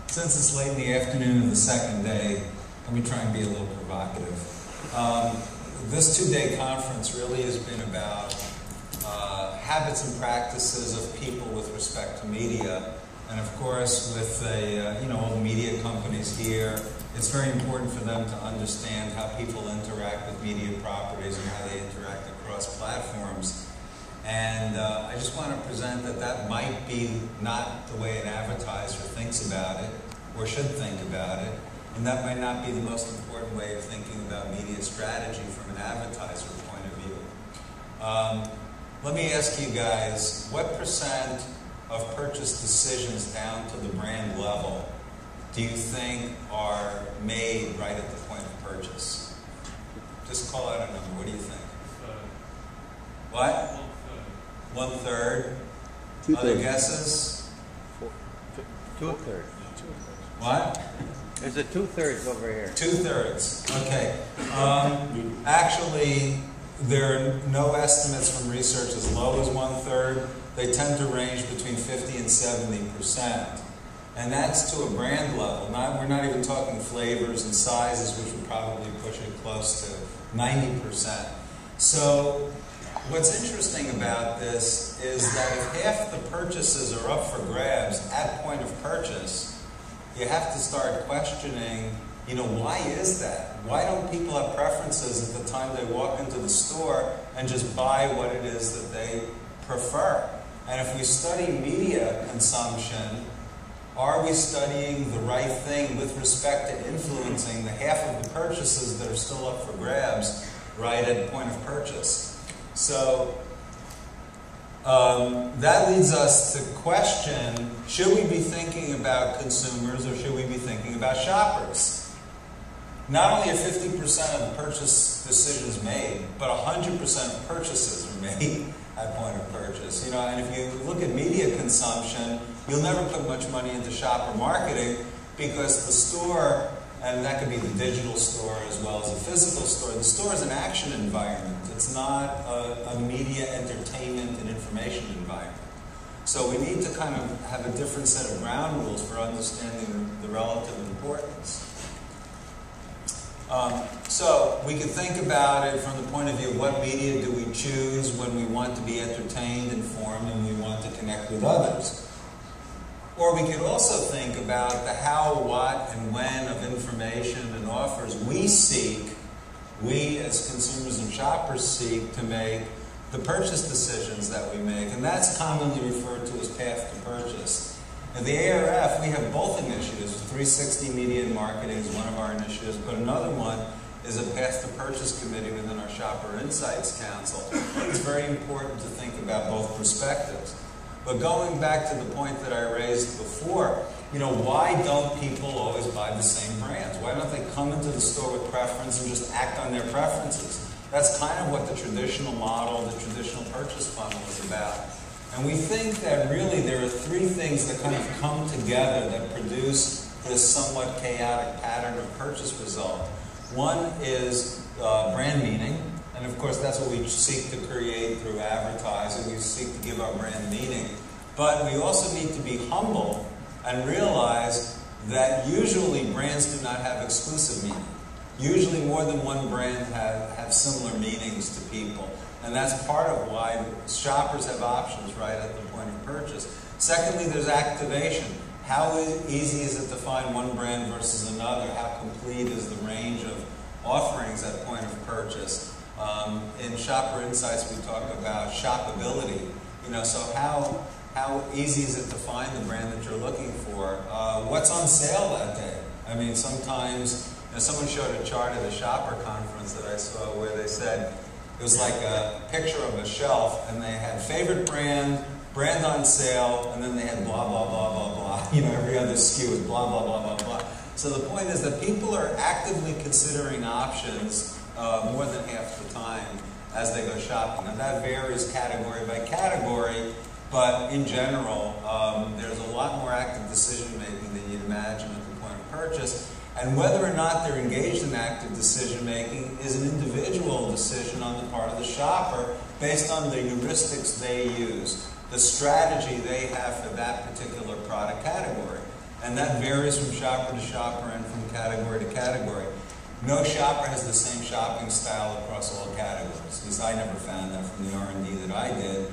Since it's late in the afternoon of the second day, let me try and be a little provocative. This two-day conference really has been about habits and practices of people with respect to media. And of course, with all the media companies here, it's very important for them to understand how people interact with media properties and how they interact across platforms. And I just want to present that that might be not the way an advertiser thinks about it, or should think about it, and that might not be the most important way of thinking about media strategy from an advertiser point of view. Let me ask you guys, what percent of purchase decisions down to the brand level do you think are made right at the point of purchase? Just call out a number. What do you think? What? 1/3. Other guesses? 2/3. What? There's a 2/3 over here. 2/3. Okay. Actually, there are no estimates from research as low as 1/3. They tend to range between 50 and 70%. And that's to a brand level. We're not even talking flavors and sizes, which would probably push it close to 90%. So what's interesting about this is that if half the purchases are up for grabs at point of purchase, you have to start questioning, why is that? Why don't people have preferences at the time they walk into the store and just buy what it is that they prefer? And if we study media consumption, are we studying the right thing with respect to influencing the half of the purchases that are still up for grabs right at point of purchase? So that leads us to question, should we be thinking about consumers or should we be thinking about shoppers? Not only are 50% of the purchase decisions made, but 100% of purchases are made at point of purchase. And if you look at media consumption, you'll never put much money into shopper marketing because the store, and that could be the digital store as well as the physical store, the store is an action environment. It's not a media entertainment and information environment. So we need to kind of have a different set of ground rules for understanding the relative importance. So we could think about it from the point of view of what media do we choose when we want to be entertained, informed, and we want to connect with others. Or we could also think about the how, what, and when of information and offers we as consumers and shoppers seek to make the purchase decisions that we make. And that's commonly referred to as path to purchase. At the ARF, we have both initiatives. 360 Media and Marketing is one of our initiatives, but another one is a Path to Purchase Committee within our Shopper Insights Council. It's very important to think about both perspectives. But going back to the point that I raised before, why don't people always buy the same brands? Why don't they come into the store with preference and just act on their preferences? That's kind of what the traditional model, the traditional purchase funnel is about. And we think that really there are three things that kind of come together that produce this somewhat chaotic pattern of purchase result. One is brand meaning, and of course that's what we seek to create through advertising. We seek to give our brand meaning. But we also need to be humble and realize that usually brands do not have exclusive meaning. Usually more than one brand have similar meanings to people. And that's part of why shoppers have options right at the point of purchase. Secondly, there's activation. How easy is it to find one brand versus another? How complete is the range of offerings at point of purchase? In Shopper Insights, we talk about shoppability. So how easy is it to find the brand that you're looking for? What's on sale that day? I mean, sometimes, someone showed a chart at a shopper conference that I saw where they said, it was like a picture of a shelf, and they had favorite brand, brand on sale, and then they had blah, blah, blah, blah, blah. Every other SKU was blah, blah, blah, blah, blah. So the point is that people are actively considering options more than half the time as they go shopping. Now that varies category by category, but in general, there's a lot more active decision making than you'd imagine at the point of purchase. And whether or not they're engaged in active decision-making is an individual decision on the part of the shopper based on the heuristics they use, the strategy they have for that particular product category. And that varies from shopper to shopper and from category to category. No shopper has the same shopping style across all categories. At least I never found that from the R&D that I did.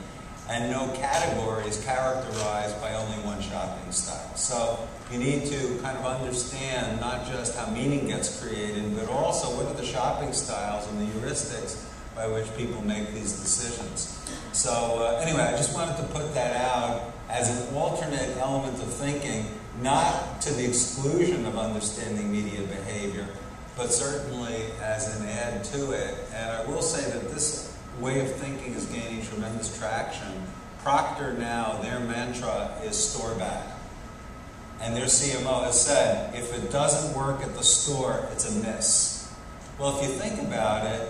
And no category is characterized by only one shopping style. So you need to kind of understand not just how meaning gets created, but also what are the shopping styles and the heuristics by which people make these decisions. So anyway, I just wanted to put that out as an alternate element of thinking, not to the exclusion of understanding media behavior, but certainly as an add to it. And I will say that this way of thinking is gaining tremendous traction. Procter now, their mantra is store back. And their CMO has said, if it doesn't work at the store, it's a miss. Well, if you think about it,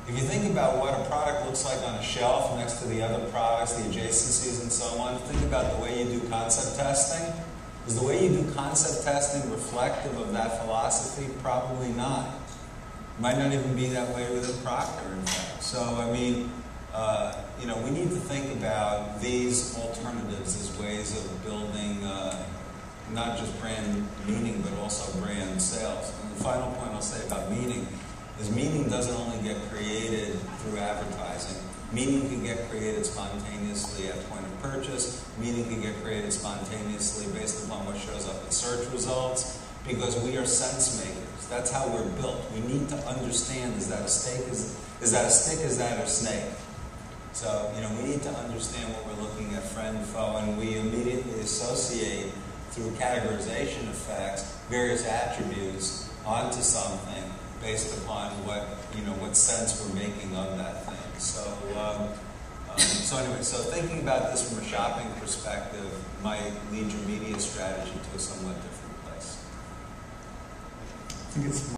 if you think about what a product looks like on a shelf next to the other products, the adjacencies and so on, think about the way you do concept testing. Is the way you do concept testing reflective of that philosophy? Probably not. It might not even be that way within Procter, in fact. So, I mean, we need to think about these alternatives as ways of building not just brand meaning, but also brand sales. And the final point I'll say about meaning is meaning doesn't only get created through advertising. Meaning can get created spontaneously at point of purchase. Meaning can get created spontaneously based upon what shows up in search results, because we are sense makers. That's how we're built. We need to understand, is that a steak, is that a stick, is that a snake? So, we need to understand what we're looking at, friend, foe, and we immediately associate through categorization effects various attributes onto something based upon what sense we're making of that thing. So, so thinking about this from a shopping perspective might lead your media strategy to a somewhat different place. I think it's